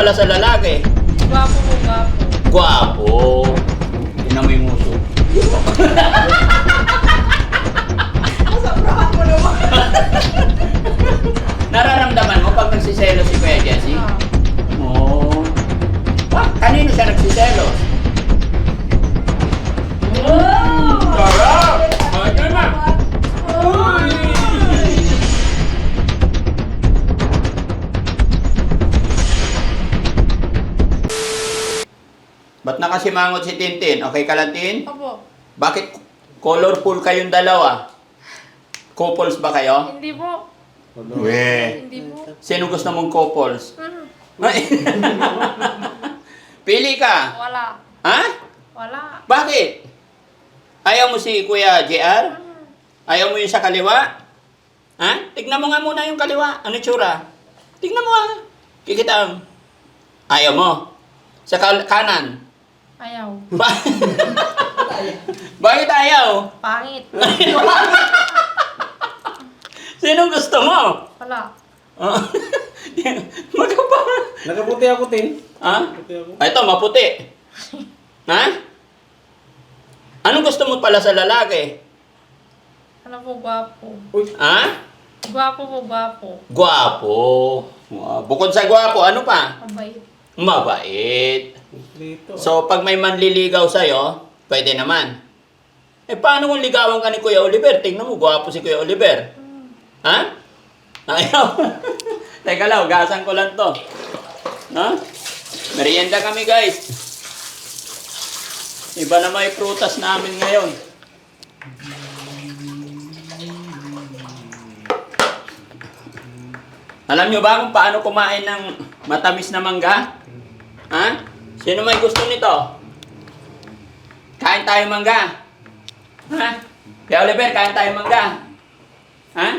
pala sa lalaki? Gwapo po, gwapo. Gwapo. Tingnan mo yung uso. Sobrahan mo naman. Nararamdaman mo pag nagsiselos si Kuya Jessie? Ah, Oo. Kanino siya nagsiselos? Sarap! Bakit na? Ba't nakasimangot si Tintin? Okay ka lang, Tin? opo. Bakit colorful kayong dalawa? Couples ba kayo? Hindi po. We. Hindi po. Sino gusto mong couples? Hmm, Ay. Pili ka. wala. Ha? Wala. Bakit? Ayaw mo si Kuya JR? Hmm, Ayaw mo yung sa kaliwa? Ha? Tignan mo nga muna yung kaliwa. Ano tsura? Tignan mo ha. Kikita. Ayaw mo. Sa kanan. ayaw. Bakit ayaw? Pangit. Sinong gusto mo? Wala. Oh. Magkapa. Nakaputi ako, Tin. Ha? Puti ako. Ito, maputi. Ha? Anong gusto mo pala sa lalaki? Ano po, gwapo. Uy, Ha? Gwapo po, gwapo. Gwapo. Bukod sa gwapo, ano pa? Mabait. Mabait. dito. So, pag may manliligaw sa'yo, pwede naman. Eh, paano kung ligawan ka ni Kuya Oliver? Tingnan mo, gwapo si Kuya Oliver. Hmm, Ha? Ayaw. Teka lang, gasan ko lang to. Ha? Merienda kami, guys. Iba na may prutas namin ngayon. Alam nyo ba kung paano kumain ng matamis na mangga? Ha? Sino may gusto nito? Kain tayo mangga. Ha? Kaya Oliver, kain tayo mangga. Ha?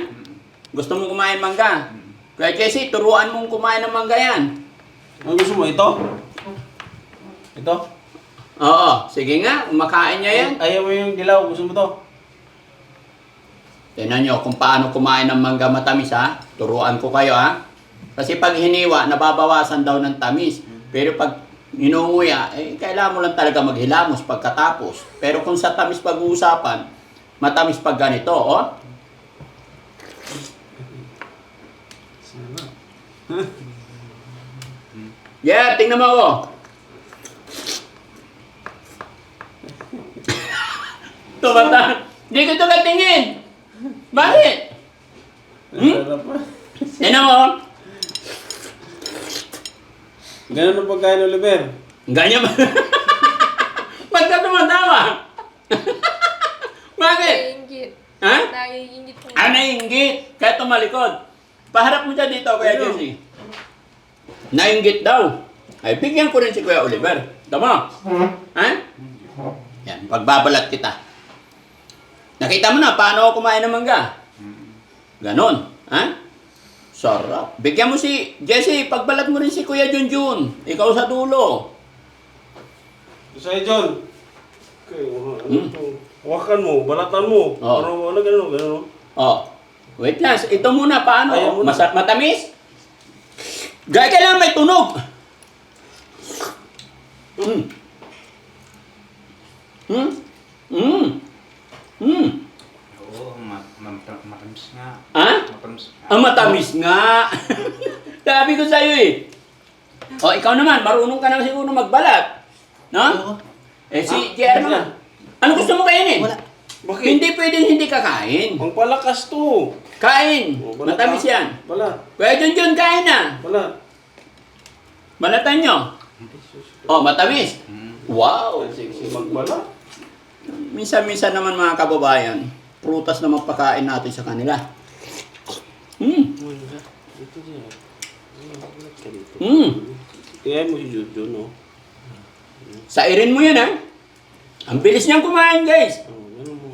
Gusto mo kumain mangga? Kaya Jessie, turuan mong kumain ng mangga yan. Ano gusto mo? Ito? Ito? Oo, sige nga, kumakain niya yan. Ayaw mo yung dilaw. Gusto mo to? Tignan nyo kung paano kumain ng mangga matamis ha. Turuan ko kayo ha. Kasi pag hiniwa, nababawasan daw ng tamis. Pero pag inunguya, kailangan mo lang talaga maghilamos pagkatapos. Pero kung sa tamis pag-uusapan, matamis pag ganito, oh. Yeah, tingnan mo ako. Tumata. Hindi ko ito katingin. Bakit? Sarap pa. Tingnan mo. Ganun ang pagkain, Oliver. Ganyan ba? Ba't ka tumatawa? Bakit? naiingit. Ha? Naiingit po. Nainggit. Kaya tumalikod. Paharap mo dyan dito, Kuya Ano? Jessie. Nainggit daw. Ay, bigyan ko rin si Kuya Oliver. Tama? Ha? Yan, pagbabalat kita. Nakita mo na paano ako kumain ng mangga? Ganon. Ha? Sarap. Bigyan mo si Jessie, pagbalat mo rin si Kuya Junjun. Ikaw sa dulo. Sa'yo, John. Okay, Hmm. Hawakan mo, balatan mo. Oh. Ano, gano'n. Oh. Wait lang. Ito muna, paano? Ayaw muna. Matamis? Gaya kailangan may tunog. Mm. Mm. Mm. Mm. Oo, matamis nga. Ha? Matamis nga. Ang matamis nga. Sabi ko sa'yo eh. O, ikaw naman, marunong ka naman siguro magbalat. No? Eh, si JR naman. Ano gusto mo kainin? Wala. Bakit? Hindi pwedeng hindi kakain. Ang palakas to. Kain. Oh, balat Matamis ka. yan. Balat. Kuya Junjun, kain na. Balat. Balatan nyo. Oh, matamis. Hmm. Wow. Ang sexy magbalat. Minsan-minsan naman mga kababayan, prutas na magpakain natin sa kanila. Hmm. Ito siya. Balat ka dito. Hmm. Kaya mo si Jojo, no? Sairin mo yan, ha? Ang bilis niyang kumain, guys. Oh, ganun mo.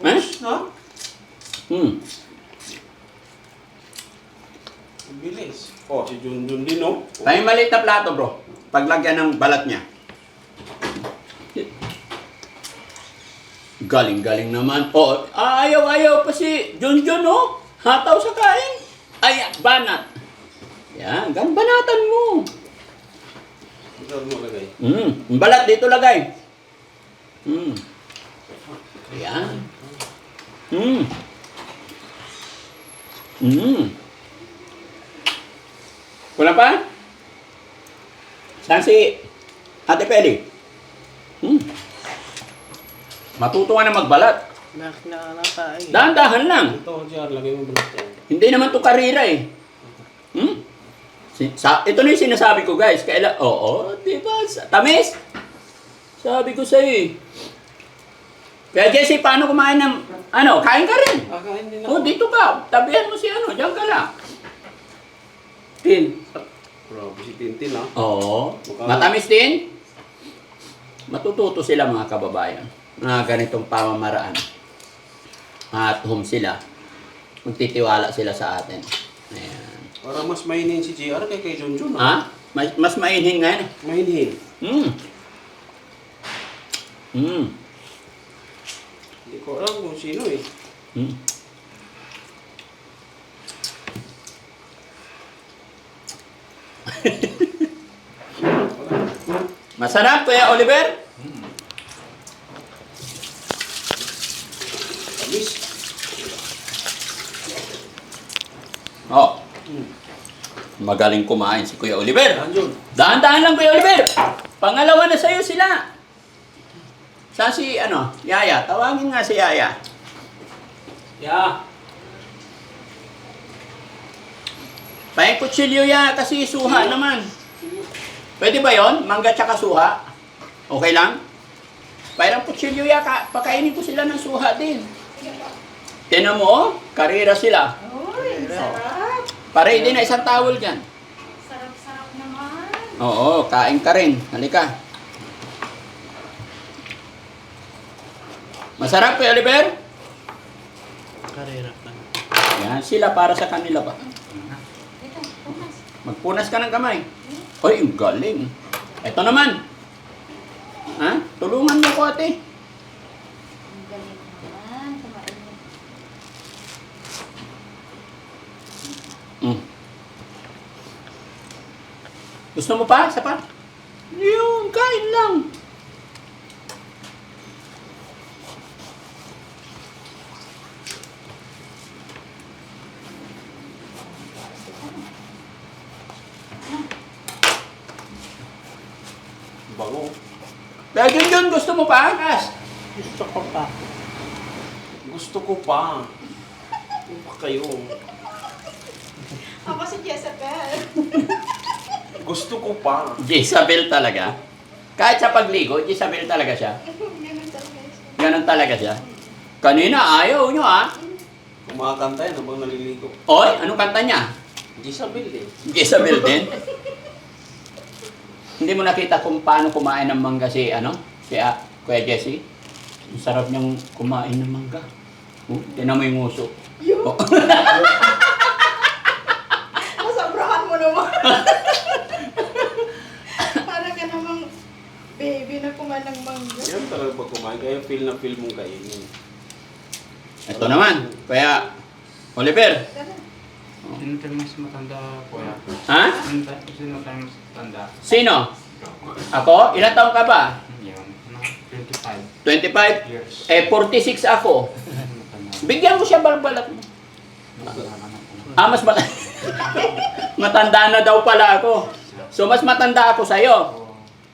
Ha? Ha? Hmm. Ang bilis. Oh, si Junjun din, no? May maliit na plato, bro. Paglagyan ng balat niya. Galing-galing naman. Oh, ayaw-ayaw pa si Junjun, oh. Hataw sa kain. Ay, banat. Yan, gan banatan mo. Ito mo lagay. Yung balat dito lagay. Ayan. Kulang pa? Saan si Ate Peli? Matuto ka na magbalat. Dahan-dahan lang. Ito, Jar, lagay mo balat yan. Hindi naman to karira eh. Ito na yung sinasabi ko guys. Oo, di ba? Tamis? Sabi ko sa'yo eh. Kaya Jesse, paano kumain ng... kain ka rin. Kain din Oh, dito ka. Tabihan mo si diyan ka lang. Tin. Bro, si Tintin ha. Oo. Matamis din. Matututo sila mga kababayan. Mga ganitong pamamaraan. At home sila. Magtitiwala sila sa atin. Ayan. Para mas mainin si JR kay Junjun Ha? ha. Mas mainhin ngayon. Mainin. Hindi ko alam kung sino eh. Masarap, Kuya Oliver? Tamis. Oh. Magaling kumain si Kuya Oliver. Junjun. Dahan-dahan lang, Kuya Oliver. Pangalawa na sa'yo sila. Sa si, Yaya. Tawagin nga si Yaya. Ya. Pahing kutsilyo ya, kasi suha naman. Pwede ba yon? Mangga tsaka suha? Okay lang? Parang kutsilyo ya, pakainin ko sila ng suha din. Tinan mo, oh, karera sila. Uy, sarap. Pare din na isang towel dyan. Sarap-sarap naman. Oo, kain ka rin. Halika. Masarap, Kuya Oliver? Karera ka. Yan, sila para sa kanila ba? Dito, pumas. Magpunas ka ng kamay. Ay, ang galing. Ito naman. Ha? Tulungan mo ko, ate. Ang galing naman. Kumain mo. Gusto mo pa? Isa pa? Yun, kain lang. Bango. Dahil yun, gusto mo pa? Kas? Gusto ko pa. Gusto ko pa. Ano ba kayo? Ako si Jezebel. Gusto ko pa. Jezabel talaga. Kahit sa pagligo, Jezabel talaga siya. Ganun talaga siya. Ganun talaga siya. Kanina, ayaw nyo ah. Kumakanta yan habang naliligo. Oy, anong kanta niya? Isabel eh. Jezabel din. Hindi mo nakita kung paano kumain ng mangga si Kuya Jesse? Ang sarap niyang kumain ng mangga. Tinan mo yung nguso. Oh. Masobrahan mo naman. Parang ka namang baby na kumain ng mangga. Yan talaga pag kumain. Kaya feel na feel mong kainin. Ito naman, Kuya Oliver. Tara. Sino tayo mas matanda, kuya? Ha? Sino tayo mas matanda? Sino? Ako? Ilan taon ka ba? Yun, 25 25? years. 46 ako. Bigyan mo siya balbalat mo. Mas matanda na daw pala ako. So, mas matanda ako sa'yo.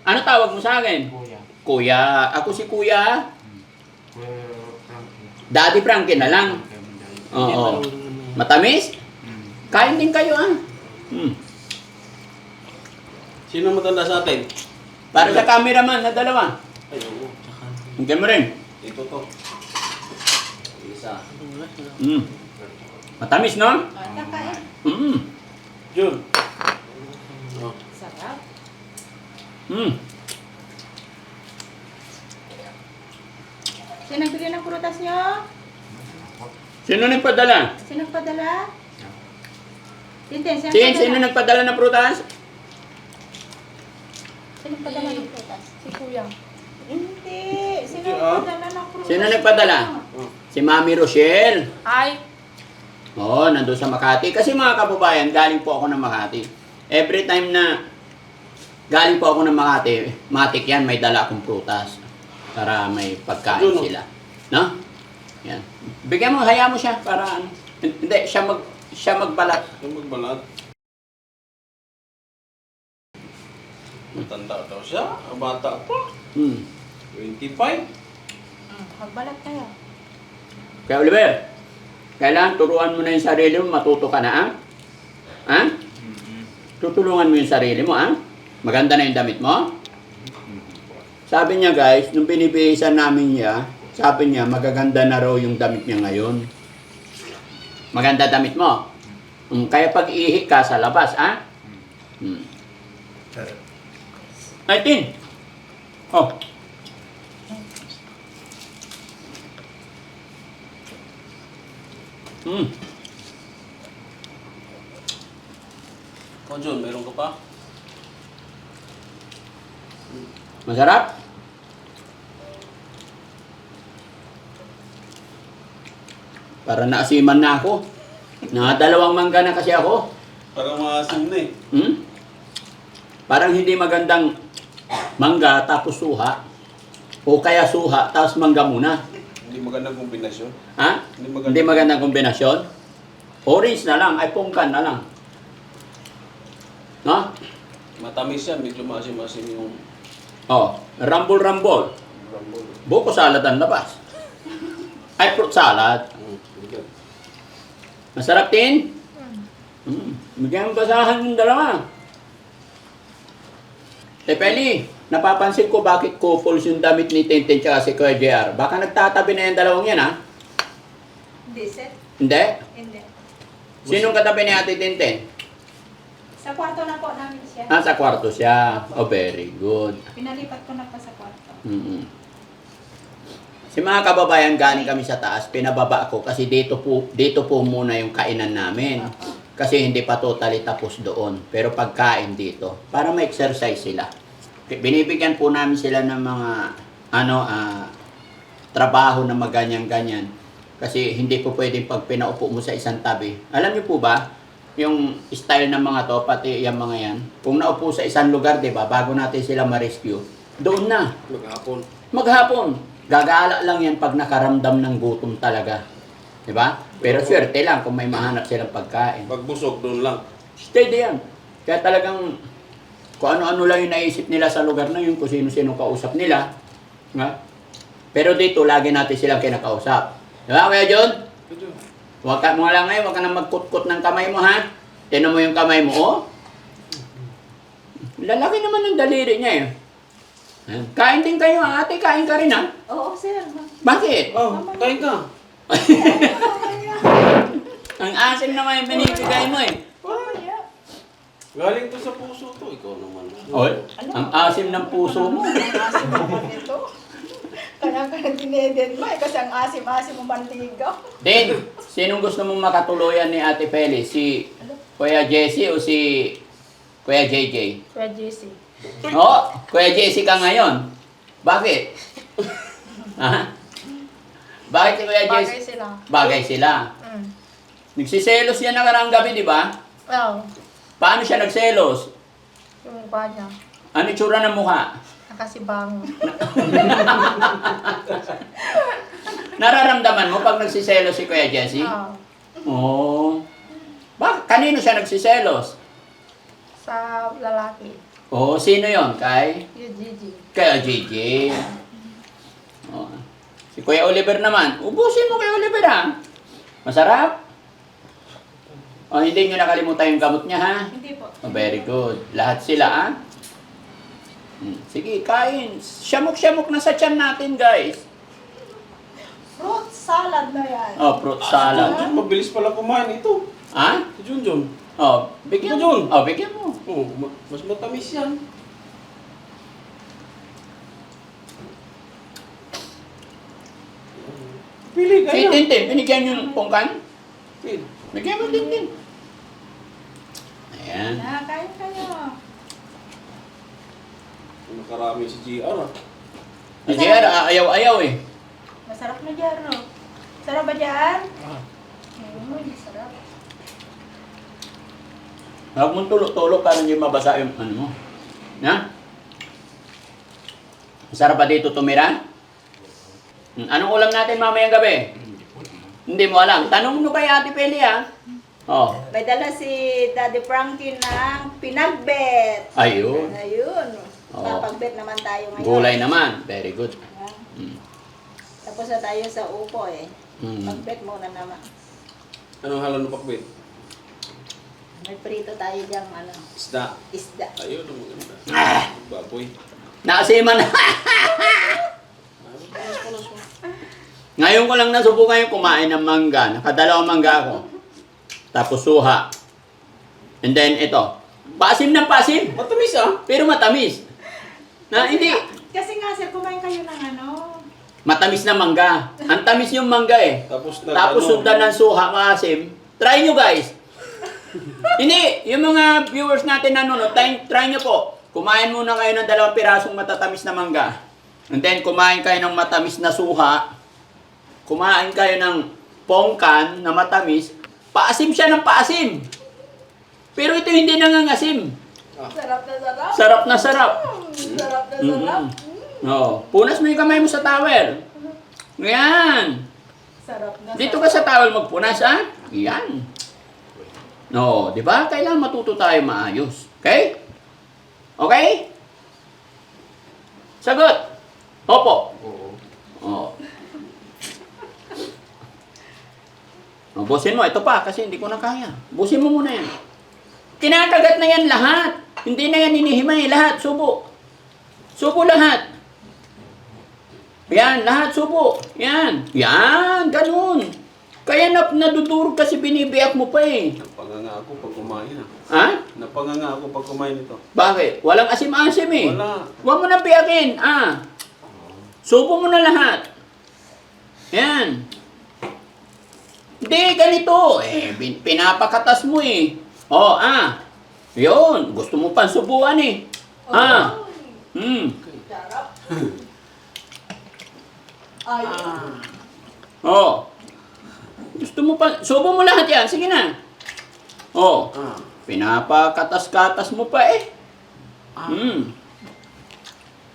Ano tawag mo sa akin? Kuya. Kuya. Ako si Kuya. Kuya Frankie. Daddy Frankie na lang. Oo. Matamis? Kain din kayo ah. Sino matanda sa atin? Para sa cameraman na dalawa. Ay, oo. Hanggang mo rin. Ito to. Isa. Matamis, no? Ata kain. Jun. Oh. Sarap. Sino nagbigay ng prutas nyo? Sino nagpadala? Sino nagpadala? Tintin, Sino nagpadala ng prutas? Sino nagpadala ng prutas? Si Kuya. Hindi. Sino Ah? nagpadala ng prutas? Sino nagpadala? Oh. Si Mami Rochelle. Ay, Oo, nandun sa Makati. Kasi mga kababayan, galing po ako ng Makati. Every time na galing po ako ng Makati, matik yan, may dala akong prutas para may pagkain Yun, no? sila. No? Yan. Bigyan mo, hayaan mo siya para ano. Hindi, siya magbalat. Yung magbalat. Matanda daw siya. Ang bata pa. 25. Magbalat kayo. Kaya Oliver, kailangan turuan mo na yung sarili mo, matuto ka na, ah? Ha? Tutulungan mo yung sarili mo, ah? Maganda na yung damit mo? Sabi niya guys, nung binibihisan namin niya, sabi niya, magaganda na raw yung damit niya ngayon. Maganda damit mo. Kaya pag-ihi ka sa labas, ah? Ay, Tin! Oh. Ikaw, John, meron ka pa? Masarap? Para naasiman na ako. Nakadalawang mangga na kasi ako. Parang maasim na eh. Parang hindi magandang mangga tapos suha. O kaya suha tapos mangga muna. Hindi magandang kombinasyon. Ha? Hindi magandang kombinasyon. Orange na lang, ay pungkan na lang. No? Matamis yan, medyo maasim-asim yung Oh, rambol-rambol. rambol. Buko salad ang labas. Ay, fruit salad. Bigat. Masarap din? Bigyan mo basahan yung dalawa. Peli, napapansin ko bakit couples yung damit ni Tintin tsaka si Kuya JR. Baka nagtatabi na yung dalawang yan, ha? Hindi, sir. Hindi? Hindi. Sinong katabi ni Ate Tintin? Sa kwarto na po namin siya. Ah, sa kwarto siya. Oh, very good. Pinalipat ko na po sa kwarto. Si mga kababayan, galing kami sa taas, pinababa ko kasi dito po muna yung kainan namin. Kasi hindi pa totally tapos doon. Pero pagkain dito, para ma-exercise sila. Binibigyan po namin sila ng mga trabaho na maganyan-ganyan. Kasi hindi po pwedeng pag pinaupo mo sa isang tabi. Alam niyo po ba, yung style ng mga to, pati yung mga yan, kung naupo sa isang lugar, di ba, bago natin sila ma-rescue, doon na. Maghapon. Maghapon. Gagala lang yan pag nakaramdam ng gutom talaga. Di ba? Pero swerte lang kung may mahanap silang pagkain. Pagbusog doon lang. Steady yan. Kaya talagang kung ano-ano lang yung naisip nila sa lugar na yun, kung sino-sino kausap nila. Nga? Pero dito, lagi natin silang kinakausap. Di ba, Kuya John? Huwag ka mo lang ngayon, huwag ka nang magkutkot ng kamay mo, ha? Tinan mo yung kamay mo, oh. Lalaki naman ng daliri niya, eh. Kain din kayo, ha? Ate, kain ka rin, ha? Oo, sir. Bakit? Oh, kain ka. Ang asim naman yung binibigay mo, eh. Mamaya. Galing to sa puso to. Ikaw naman. Oy, ang asim ng puso mo. Asim naman ito. Kaya ka dineded mo eh, kasi ang asim-asim mo mantigaw. Din, sinong gusto mong makatuluyan ni Ate Feli? Si Kuya Jesse o si Kuya JJ? Kuya JC. Oo, Kuya Jesse ka ngayon. Bakit? Ha? Bakit si Kuya Bagay Jesse? sila. Bagay sila. Nagsiselos yan nakaraang gabi, di ba? Oo. Paano siya nagselos? Yung mukha niya. Ano itsura ng mukha? Nakasibango. Nararamdaman mo pag nagsiselos si Kuya Jesse? Oo. Oo. Kanino siya nagsiselos? Sa lalaki. Oo, sino yon? Kay? Yung Gigi. Kaya JJ. Oh. Si Kuya Oliver naman. Ubusin mo kay Oliver, ha? Masarap? Oh, hindi nyo nakalimutan yung gamot niya, ha? Hindi po. Oh, very good. Lahat sila, ha? Sige, kain. Syamok-syamok na sa tiyan natin, guys. Fruit salad na yan. Oh, fruit salad. Junjun, mabilis pala kumain ito. Ha? Si Junjun. Oh, bigyan mo. Oh, bigyan mo. Oh, mas matamis yan. Pili ka Si na. Tintin, binigyan yung pungkan? Pili. Bigyan mo Tintin. Ayan. Kain kayo. Nakarami si GR ah. Kasi ayaw-ayaw eh. Masarap na dyan, no? Sarap ba dyan? Sarap. Huwag mong tulog-tulog para hindi mabasa yung ano mo. Na? Masarap pa dito tumira? Anong ulam natin mamayang gabi? Hindi mo alam. Tanong mo kay Ate Peli, ha? Oh. May dala si Daddy Frankie ng pinagbet. Ayun. Ayun. Oo. Papagbet naman tayo ngayon. Gulay naman. Very good. Ah, Mm. Tapos na tayo sa upo eh. Mm. Pagbet muna naman. Anong halon ng pakbit? May prito tayo diyang ano, Isda. isda. Ayun, ang maganda. Baboy. Nakasiman na. Ngayon ko lang nasubukan yung kumain ng mangga. Nakadalawang mangga ako. Tapos suha. And then ito. Pasim na pasim. Matamis ah. Pero matamis. Na hindi. Kasi nga sir, kumain kayo ng ano. Matamis na mangga. Ang tamis yung mangga eh. Tapos na Tapos ano, sundan ng suha, maasim. Try nyo guys. Hindi, yung mga viewers natin na nanonood, try nyo po. Kumain muna kayo ng 2 pirasong matatamis na mangga. And then kumain kayo ng matamis na suha. Kumain kayo ng pongkan na matamis. Paasim siya ng paasim. Pero ito hindi nangangasim. Sarap na sarap. Sarap na sarap. Sarap na sarap. Oh, punas mo yung kamay mo sa towel. Yan. Sarap na Dito ka sa towel magpunas, ha? Yan. No, di ba? Kailangan matuto tayo maayos. Okay? Okay? Sagot. Opo. Oo. Oh. Oh, busin mo. Ito pa, kasi hindi ko na kaya. Busin mo muna yan. Kinakagat na yan lahat. Hindi na yan hinihimay. Lahat, subo. Subo lahat. Yan, lahat subo. Yan. Yan, ganun. Kaya nadudurog kasi binibiyak mo pa eh. napanganga ako pag kumain ah. Ha? Napanganga ako pag kumain ito. Bakit? Walang asim-asim eh. Wala. Huwag mo na biyakin. Ah. Subo mo na lahat. Yan. Hindi, ganito. Eh, pinapakatas mo eh. Oh, ah. Yun. Gusto mo pang subuan eh. Ah. sarap. Ay. Oh. Gusto mo pa, subo mo lahat yan. Sige na. Oh. Ah. Pinapakatas-katas mo pa eh.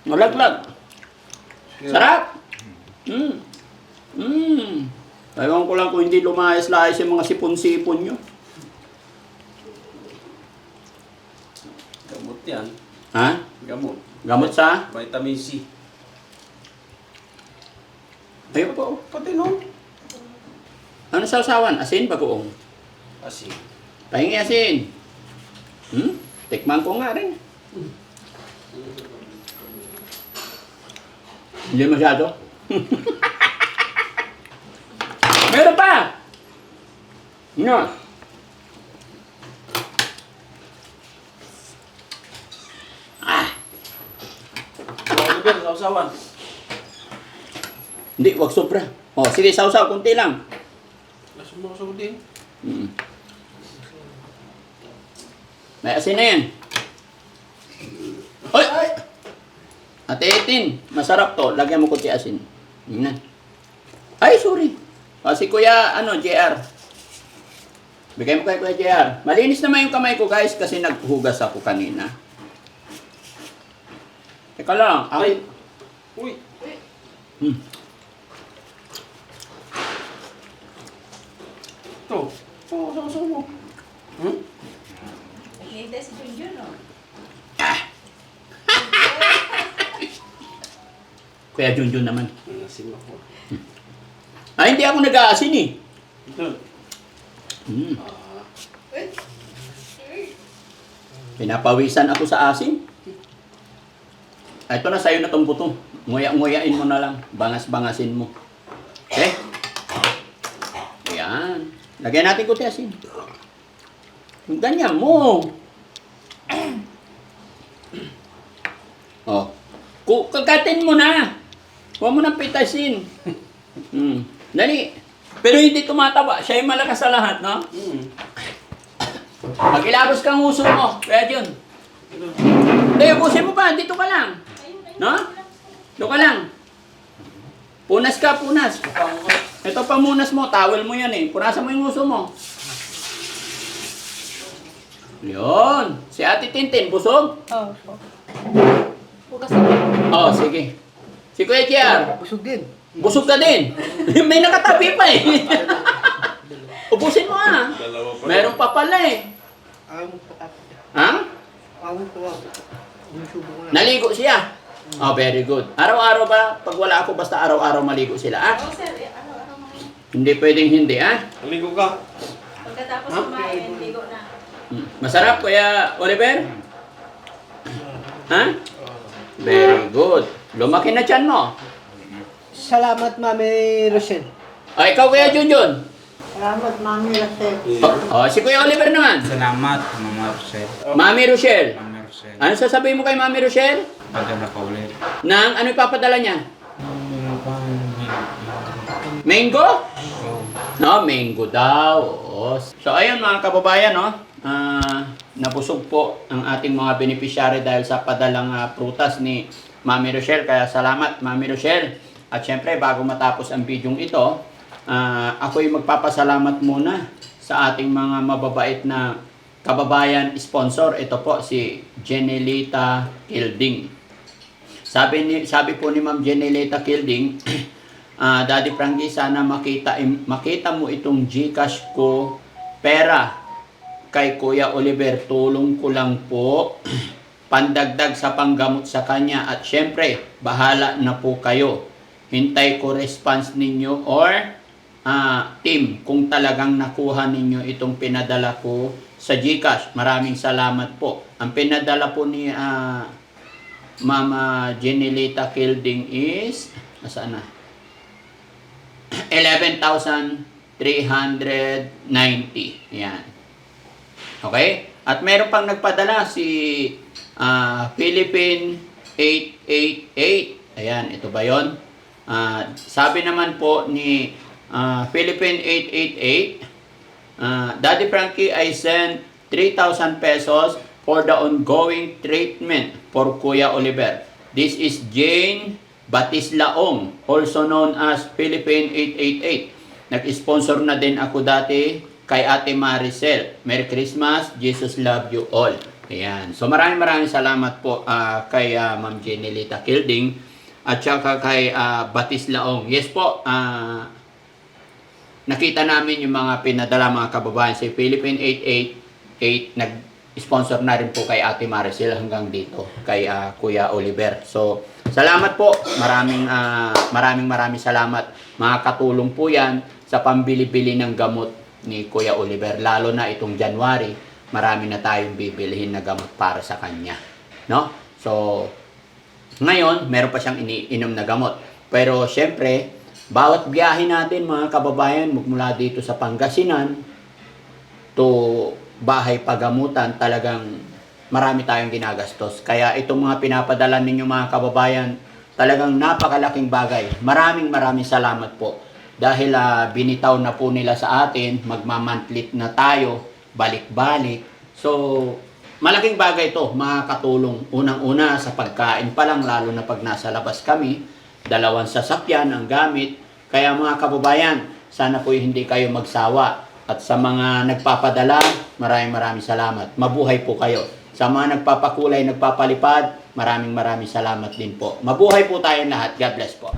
Malaglag. Sarap. Ewan ko lang kung hindi lumayas-layas yung mga sipon-sipon nyo. Gamot yan. Ha? Gamot. Gamot sa? Vitamin C. Ayun po. Pati no? Ano sausawan? Asin, bagoong. Kasi. Pahingi asin. Tikman ko nga rin. Hindi masyado. Meron pa! No. Oliver, sausawan. Hindi, wag sobra. Oh, sige, sausaw, kunti lang. Lasong mo sa din. May asin na yan. Oy! Ate Etin, masarap to. Lagyan mo kunti asin. Tingnan. Ay, sorry. Si Kuya, JR. Bigay mo kay Kuya JR. Malinis naman yung kamay ko, guys, kasi naghugas ako kanina. Teka lang. Ay. Uy. Ito. Oo, sausaw mo. Hindi si Junjun, no? Kuya Junjun naman. Asim ako. Ay, hindi ako nag-aasin eh. Ito. Pinapawisan ako sa asin. Ito na, sa'yo na tong buto. Nguya-nguyain mo na lang. Bangas-bangasin mo. Okay? Ayan. Lagyan natin kunti asin. Yung ganyan mo. Oh. Kagatin mo na. Huwag mo nang pitasin. Dali. Pero hindi tumataba. Siya yung malakas sa lahat, no? Magilabos kang uso mo. Kaya yun. Hindi, ubusin mo pa. Dito ka lang. No? Dito ka lang. Punas ka, punas. Ito pamunas mo. Towel mo yan eh. Punasan mo yung uso mo. Yun. Si Ate Tintin, busog? Opo. Oh, sige. Si Kuya Kiar, Busog din. busog ka din. May nakatabi pa eh. Ubusin mo ah. Dalawa pa. Meron pa pala eh. Ayaw mo pa. Ha? Ayaw mo pa. Yung subo ko lang. Naligo siya. Oh, very good. Araw-araw ba? Pag wala ako, basta araw-araw maligo sila, ah? Oo, sir. Ano mo? Hindi pwedeng hindi, ah? Aligo ka. Pagkatapos Huh? kumain, ligo na. Masarap, Kuya Oliver? Ha? Very good. Lumaki na dyan mo. Salamat, Mami Rochelle. O, ikaw, Kuya Junjun. Salamat, Mami Rosel. O, si Kuya Oliver naman. Salamat, Mama Rosel. Mami Rochelle. Mama Rosel. Ano sasabihin mo kay Mami Rochelle? Padala ka ulit. Nang ano ipapadala niya? Ano pa? Mango? Oh. No, mango daw. Oo. So, ayun mga kababayan, no? Nabusog po ang ating mga beneficiary dahil sa padalang prutas ni Mami Rochelle. Kaya salamat, Mami Rochelle. At syempre, bago matapos ang bidyong ito, ako'y magpapasalamat muna sa ating mga mababait na kababayan sponsor. Ito po si Jenelita Kilding. Sabi po ni Ma'am Jenelita Kilding, Daddy Frankie, sana makita mo itong GCash ko pera kay Kuya Oliver. Tulong ko lang po pandagdag sa panggamot sa kanya at syempre bahala na po kayo. Hintay ko response ninyo or team kung talagang nakuha ninyo itong pinadala ko sa GCash. Maraming salamat po. Ang pinadala po ni Mama Jenelita Kilding is nasaan na? 11,390. Yan. Okay? At meron pang nagpadala si Philippine 888. Ayan, ito ba yun? Sabi naman po ni Philippine 888, Daddy Frankie, I send 3,000 pesos for the ongoing treatment for Kuya Oliver. This is Jane Batislaong, also known as Philippine 888. Nag-sponsor na din ako dati kay Ate Maricel. Merry Christmas, Jesus love you all. Ayan. So maraming salamat po kay Ma'am Jenelita Kilding at saka kay Batislaong. Yes po, nakita namin yung mga pinadala mga kababayan. Si Philippine 888 nag-sponsor na rin po kay Ate Maricel hanggang dito kay Kuya Oliver. So salamat po. Maraming salamat. Makakatulong po yan sa pambili-bili ng gamot ni Kuya Oliver. Lalo na itong January, marami na tayong bibilihin na gamot para sa kanya. No? So, ngayon, meron pa siyang iniinom na gamot. Pero, syempre, bawat biyahe natin, mga kababayan, mula dito sa Pangasinan to bahay pagamutan, talagang marami tayong ginagastos. Kaya itong mga pinapadala ninyo mga kababayan, talagang napakalaking bagay. Maraming salamat po. Dahil binitaw na po nila sa atin, magmamantlit na tayo, balik-balik. So, malaking bagay ito, makakatulong. Unang-una sa pagkain pa lang, lalo na pag nasa labas kami, 2 sasakyan ang gamit. Kaya mga kababayan, sana po hindi kayo magsawa. At sa mga nagpapadala, maraming salamat. Mabuhay po kayo. Sa mga nagpapakulay, nagpapalipad, maraming salamat din po. Mabuhay po tayong lahat. God bless po.